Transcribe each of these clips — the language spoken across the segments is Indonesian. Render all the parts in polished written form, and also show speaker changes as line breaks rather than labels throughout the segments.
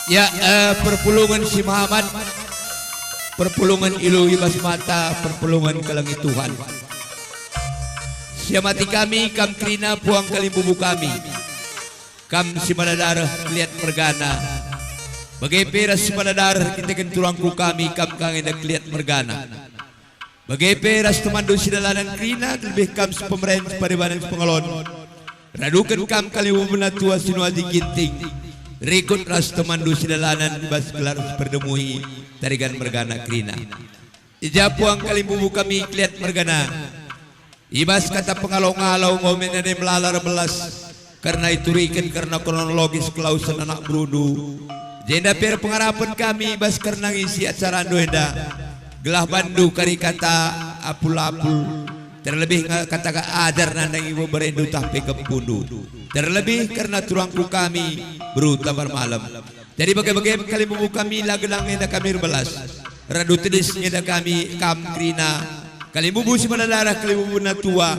Ya, perpulungan si Muhammad, perpulungan ilu ibas mata, perpulungan kelangi Tuhan. Siamati kami, kam krina puang kalimbubu kami, kam si manadarah lihat mergana. Bagai peras si manadarah kita kenturangku kami, kam kangin lihat mergana. Bagai peras temandu si dalanan krina, lebih kam si pemerintah pada badan pengalon. Radukan kam kalimbubu natua sinuaji ginting. Rikut ras temandu sidalanan bas gelar berdemui tarigan mergana krina. Ijapuang kalimbubu kami kliat mergana. Ibas kata pengalau-ngalau ngomen ade melalar belas karena itu riken karena kronologis kelausan anak brudu. Jenda per pengharapan kami ibas karena ngisi acara doenda. Gelah bandu kari kata apul-apul. Terlebih kata adar nandang ibu berendu tapi kepundu. Terlebih karena turangku kami beruta malam. Jadi bagai-bagai kalimbubu kami lagelang ngeda kami belas. Radu tedis ngeda kami kam krina. Kalimbubu si manadarah kalimbubu natua.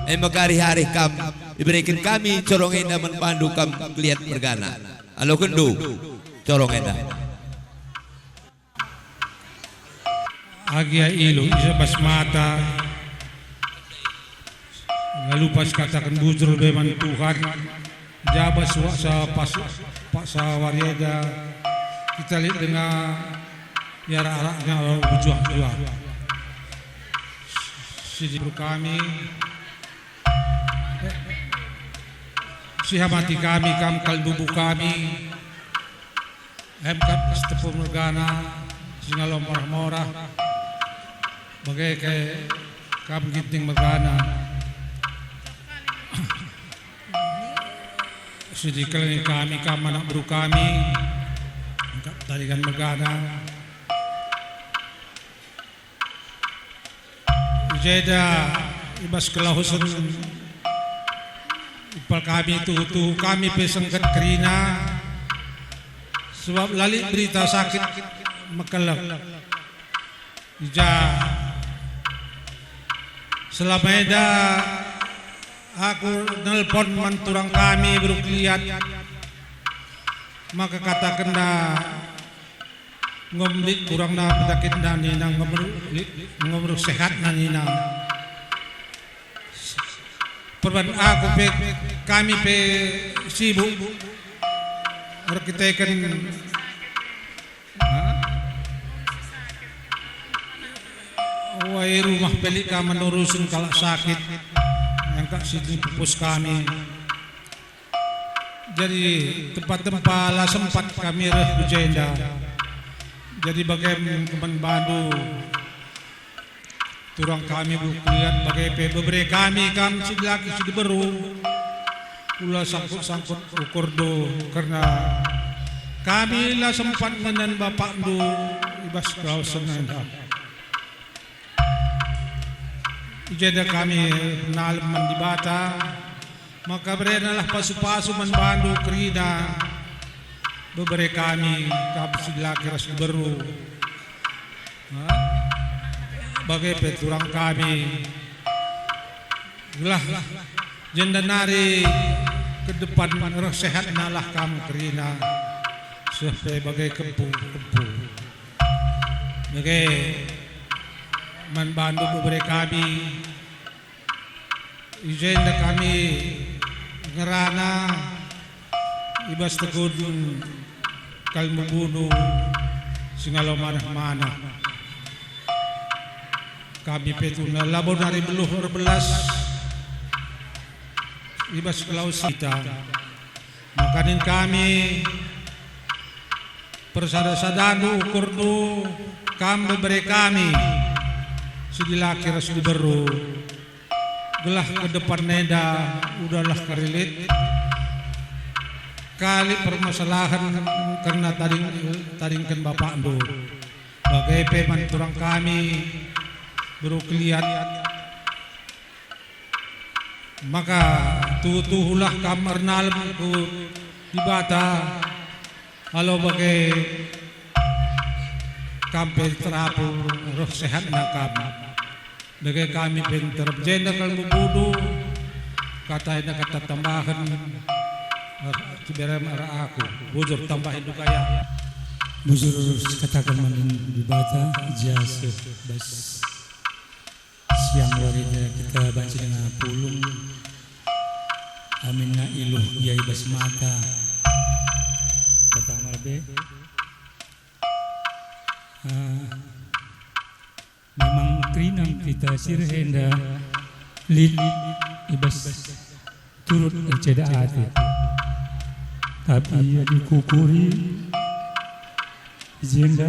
Magari-hari kam diberikan kami corong ngeda menpandu kam keliat mergana. Alo kendu corong ngeda.
Agia ilu isa bas mata. Lalu pas katakan bujur beman Tuhan jabas sa sa wariada kita lihat dengan yara-araknya berjuang-juang sejibur kami sihamati kami kam kalbubu kami emkat setepur mergana singalom morah-morah bagai ke kam ginting mergana sedikit kami kam anak buru kami tarikan megana jeda ibas kelahusan ipal kami tuh kami pesengket kerina sebab lali berita sakit mekelak ija selama eda aku nelpon manturang kami berukliat maka katakan dah ngomlik kurang na penyakit na ninang ngomruk sehat na ninang perban aku pe kami pe sibuk harus kita kan wai rumah pelik kami menurusin kalau sakit yang kak sini pupus kami jadi tempat-tempat lah sempat kami berjenda jadi bagaimana keman bandu turang kami bukulian bagai beberapa kami laki sudah beru pula sangkut ukur do karena kami lah sempat menan bapak do ibas kau senang jeda kami nalam mandibata maka berenalah pasu-pasu manbandu krina beberapa kami kapsi laki ras beru bagai peturang kami gelah jenda nari ke depan roh sehat nalah kamu krina sebagai kepu bagai manbandu beberapa kami izin kami ngerana ibas tegudun kal membunuh singalo mana kami petuna labon dari beluhur belas ibas kelaus kita makanin kami persada-sadanu ukurnu kam beberapa kami sedilaki ras beru gelah ke depan neda udahlah kerilit kali permasalahan karena taringkan bapak ndo bagai peman turang kami berukliat maka tuhulah kamar nalam ku dibata halo bagai kampe terapu roh sehat nakam Dagai kami pinter jenda kal bubudu kata ina kata tambahan Ciberem arah aku bujur tambahin dukaya
Bujur katakan manin dibata jasa bas siang warida kita baca dengan pulung amin na iluh yai bas mata pertama be memang kerinang kita sirhenda lid ibas turut ceda hati tapi dikukuri Zinda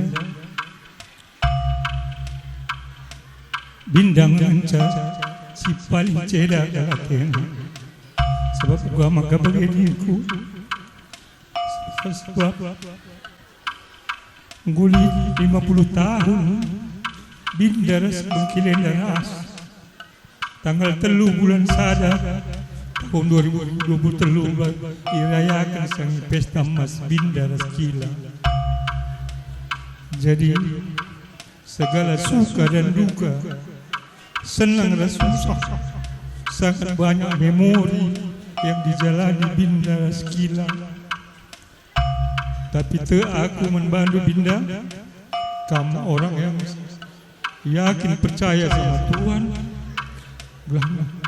bindang lanca si paling ceda kalaken sebab gua maka beginiku sebab guli 50 tahun bindaras bengkilen daras tanggal 3 bulan Sadar tahun 2023 dirayakan sang pesta mas bindaras kila. Jadi segala suka dan duka, senang dan susah, sangat banyak memori yang dijalani Binda Skila. Tapi aku membantu Binda, kamu orang yang yakin percaya sama Tuhan,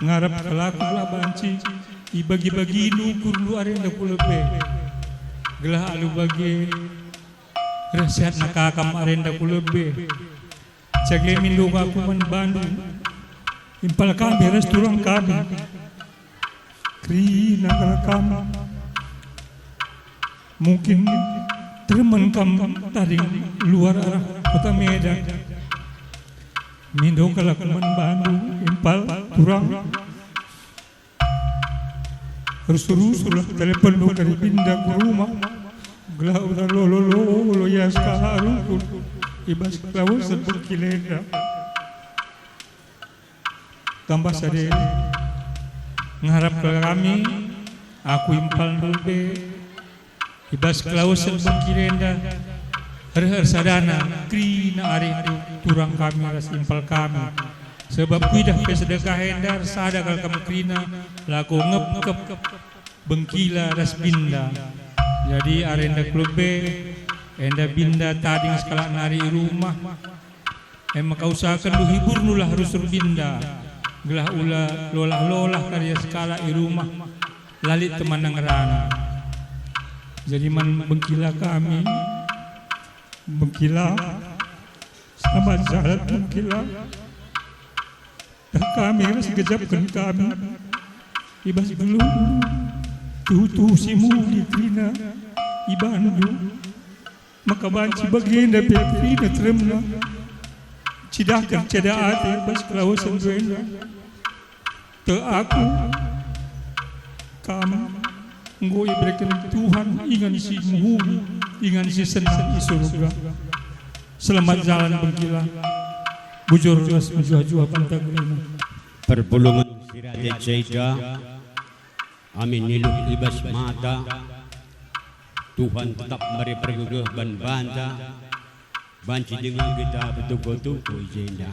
ngarap kelaku lah banci, ibagi-bagi nukur lu arenda pulepe, gelah alu bagi Rasiat nakakam arenda ku lebih Cagle mindu aku membantu Impal kami restoran kami Krina kami Mungkin teman kamu dari luar arah kota Medan Mindu kalau aku membantu Impal turang Rusuh-rusuh telepon lu dari pindah ke rumah Gelah udah lo ya sekarang ibas klaus berkilenda tambah sade ngarap ke kami aku impal dulbe ibas klaus berkilenda her sadana krina ari turang kami ras impal kami sebab kuidah pe sedekah hendar sada kal kamu krina laku ngep bengkila ras binda. Jadi arenda klub B, enda binda tading sekala nari rumah. Maka usahakan lu hibur nulah harus binda. Gelah ulah lolah karya sekala i rumah. Lalit teman ngerana. Jadi man bengkila kami, bengkila sama jalan bengkila. Dan kami harus gejapkan kami. Ibas dulu. Tutu si muli trina ibandu maka banci bagian dari trina tremna cidakan ceda ate bas kelawasan duena te aku kamu ngoi berikan Tuhan ingan si muhumi ingan si senang surga selamat jalan bengkila bujur ras menjua-jua pantaglena
perpulungan siraja ceda Amin niluh ibas mata Tuhan tetap beri pergegeh ban banta banci dengan kita betul-betul jenda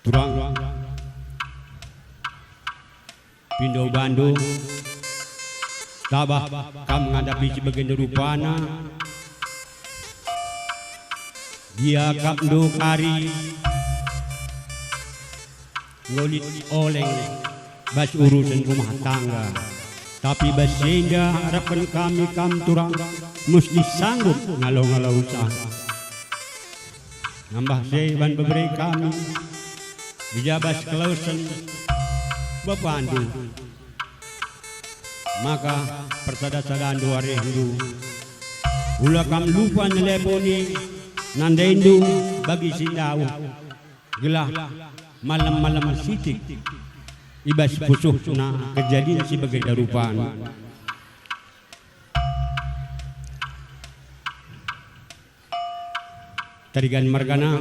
turang Pindo Bandung tabah kam menghadapi sebagian rupana dia kapdo kari ngolit oleng bas urusan rumah tangga tapi bas sehingga harapan kami turang mesti sanggup ngalau-ngalau usaha nambah seban beberi kami bijabas kelausan bepandu maka persada-sadaan dua rindu ulah kam lupa neleboni nandaindo bagi sindau gelah malam-malam sitik ibas pusuh na kejadian si bagai darupan tarigan margana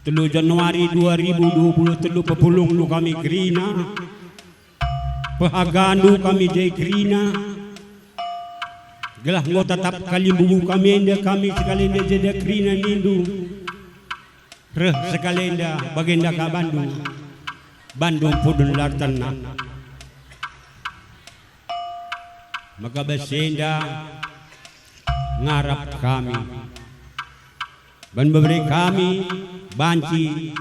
3 Januari 2023 pepulung lu kami krina pahagandu kami jai krina gelah ngo tetap kalimbubu kami enda kami sekali jeda krina nindu reh sekalenda bagenda ka Bandung pudun lartanna maka basenda ngarap kami ban beberi kami banci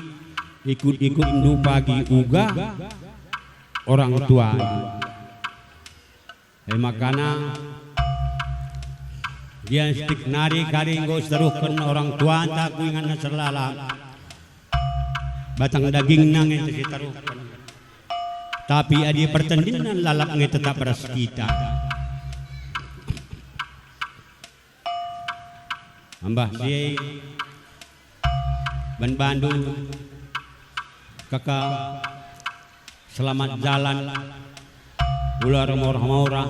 ikut-ikut ndu pagi uga orang tua makana dia stik nari karinggo serukan orang tua tak kuingan serlala batang daging nang itu ditaruhkan tapi adi pertandingan lalap nge tetap beras kita ambah si ban Bandung kakak selamat jalan ular murah-murah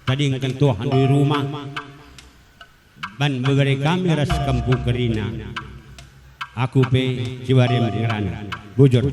tadi ngken Tuhan di rumah ban beberi kami ras kampung kerina aku pe ciwarem ngerana bujur